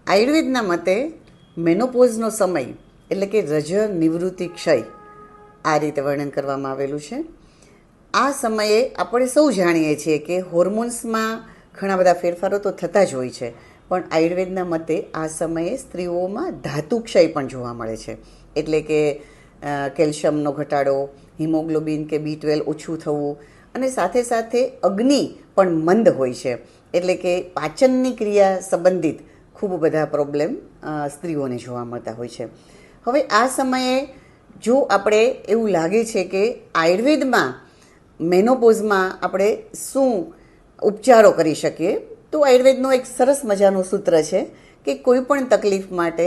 આયુર્વેદના મતે મેનોપોઝનો સમય એટલે કે રજ નિવૃત્તિ ક્ષય આ રીતે વર્ણન કરવામાં આવેલું છે. આ સમયે આપણે સૌ જાણીએ છીએ કે હોર્મોન્સમાં ઘણા બધા ફેરફારો તો થતા જ હોય છે, પણ આયુર્વેદના મતે આ સમયે સ્ત્રીઓમાં ધાતુક્ષય પણ જોવા મળે છે. એટલે કે કેલ્શિયમનો ઘટાડો, હિમોગ્લોબિન કે B12 ઓછું થવું અને સાથે સાથે અગ્નિ પણ મંદ હોય છે. એટલે કે પાચનની ક્રિયા સંબંધિત ખૂબ બધા પ્રોબ્લેમ સ્ત્રીઓને જોવા મળતા હોય છે. હવે આ સમયે જો આપણે એવું લાગે છે કે આયુર્વેદમાં મેનોપોઝમાં આપણે શું ઉપચારો કરી શકીએ, તો આયુર્વેદનો એક સરસ મજાનું સૂત્ર છે કે કોઈ પણ તકલીફ માટે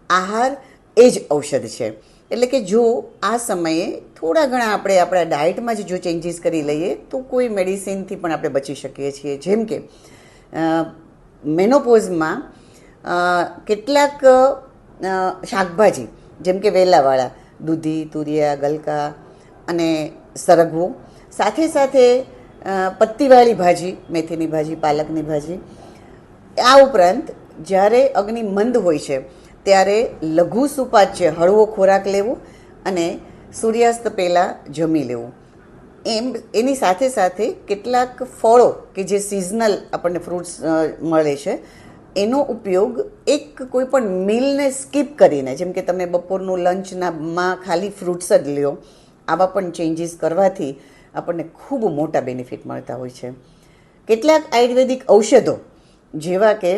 આહાર એ જ ઔષધ છે. એટલે કે જો આ સમયે થોડા ઘણા આપણે આપણા ડાયટમાં જ જો ચેન્જીસ કરી લઈએ તો કોઈ મેડિસિનથી પણ આપણે બચી શકીએ છીએ. જેમ કે મેનોપોઝમાં કેટલાક શાકભાજી જેમ કે વેલાવાળા, દૂધી, તુરિયા, ગલકા અને સરગવો, સાથે સાથે પત્તીવાળી ભાજી, મેથીની ભાજી, પાલકની ભાજી. આ ઉપરાંત જ્યારે અગ્નિ મંદ હોય છે ત્યારે લઘુ સુપાચ્ય હળવો ખોરાક લેવો અને સૂર્યાસ્ત પહેલાં જમી લેવું. એની સાથે સાથે કેટલાક ફળો કે જે સિઝનલ આપણને ફ્રૂટ્સ મળે છે એનો ઉપયોગ એક કોઈ પણ મીલને સ્કીપ કરીને, જેમ કે તમે બપોરનું લંચમાં ખાલી ફ્રૂટ્સ જ લ્યો, આવા પણ ચેન્જીસ કરવાથી આપણને ખૂબ મોટા બેનિફિટ મળતા હોય છે. કેટલાક આયુર્વેદિક ઔષધો જેવા કે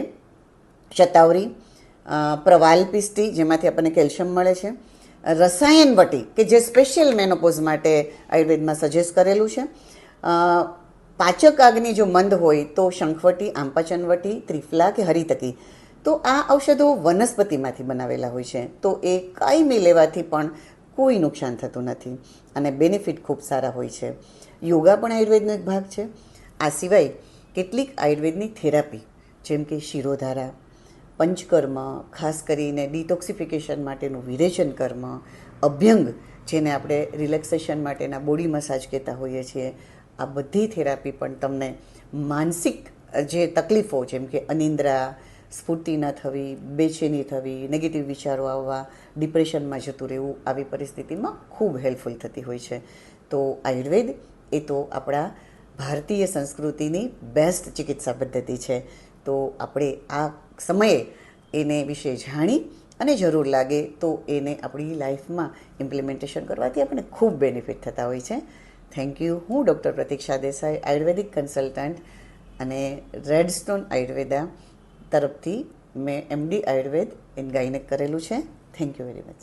શતાવરી, પ્રવાલપિષ્ટી જેમાંથી આપણને કેલ્શિયમ મળે છે, રસાયણ વટી કે જે સ્પેશિયલ મેનોપોઝ માટે આયુર્વેદમાં સજેસ્ટ કરેલું છે, પાચક આગની જો મંદ હોય તો શંખવટી, આંપાચનવટી, ત્રિફલા કે હરિતકી. તો આ ઔષધો વનસ્પતિમાંથી બનાવેલા હોય છે, તો એ કાયમી લેવાથી પણ કોઈ નુકસાન થતું નથી અને બેનિફિટ ખૂબ સારા હોય છે. યોગા પણ આયુર્વેદનો એક ભાગ છે. આ સિવાય કેટલીક આયુર્વેદની થેરાપી જેમ કે શિરોધારા, પંચકર્મ, ખાસ કરીને ડિટોક્સિફિકેશન માટેનું વિરેચન કર્મ, અભ્યંગ જેને આપણે રિલેક્સેશન માટેના બોડી મસાજ કહેતા હોઈએ છીએ, આ બધી થેરાપી પણ તમને માનસિક જે તકલીફો જેમ કે અનિંદ્રા, સ્ફૂર્તિ ન થવી, બેચેની થવી, નેગેટિવ વિચારો આવવા, ડિપ્રેશનમાં જતું રહેવું, આવી પરિસ્થિતિમાં ખૂબ હેલ્પફુલ થતી હોય છે. તો આયુર્વેદ એ તો આપણા ભારતીય સંસ્કૃતિની બેસ્ટ ચિકિત્સા પદ્ધતિ છે. તો આપણે આ સમયે એને વિશે જાણી અને જરૂર લાગે તો એને આપણી લાઈફમાં ઇમ્પ્લિમેન્ટેશન કરવાથી આપણને ખૂબ બેનિફિટ થતા હોય છે. Thank you. હું ડૉક્ટર પ્રતીક્ષા દેસાઈ, આયુર્વેદિક કન્સલ્ટન્ટ અને રેડસ્ટોન આયુર્વેદા તરફથી મેં MD આયુર્વેદ ઇન ગાયનેક કરેલું છે. Thank you very much.